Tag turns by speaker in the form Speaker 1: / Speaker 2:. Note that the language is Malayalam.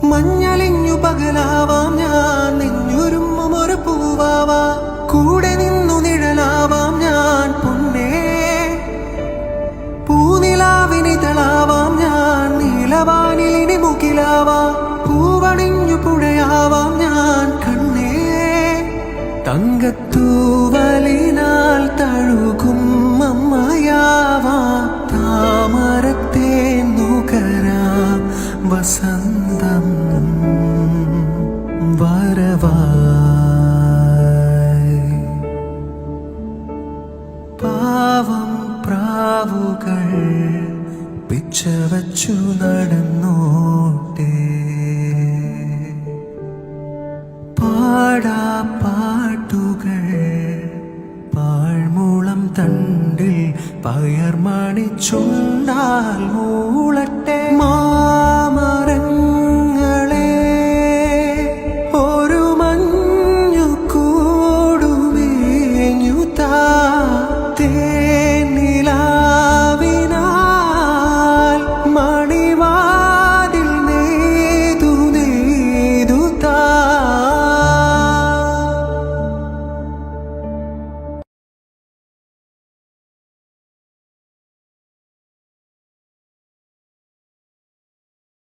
Speaker 1: മഞ്ഞളിഞ്ഞു പകലാവാം ഞാൻ, നെഞ്ഞുരുമ്മും ഒരു പൂവാവാ, കൂടെ നിന്നു നിഴലാവാം ഞാൻ പൊന്നേ. പൂനിലാവിനിതളാവാം ഞാൻ, നീലവാനിലിനി മുകിലാവാ, പൂവണിഞ്ഞു പുഴയാവാം ഞാൻ കണ്ണേ. തങ്കത്തൂവലിനാൽ തഴുകും അമ്മയാവാം, താമരത്തെ നുകരാം വസന്തം വരവായി. പാവം പ്രാവുകൾ പിച്ചവച്ചു നടന്നോട്ടെ, പാടാ പാട്ടുകൾ പാഴ്മൂളം തണ്ടിൽ പയർമണി ചുണ്ടാൽ മൂളട്ടെ.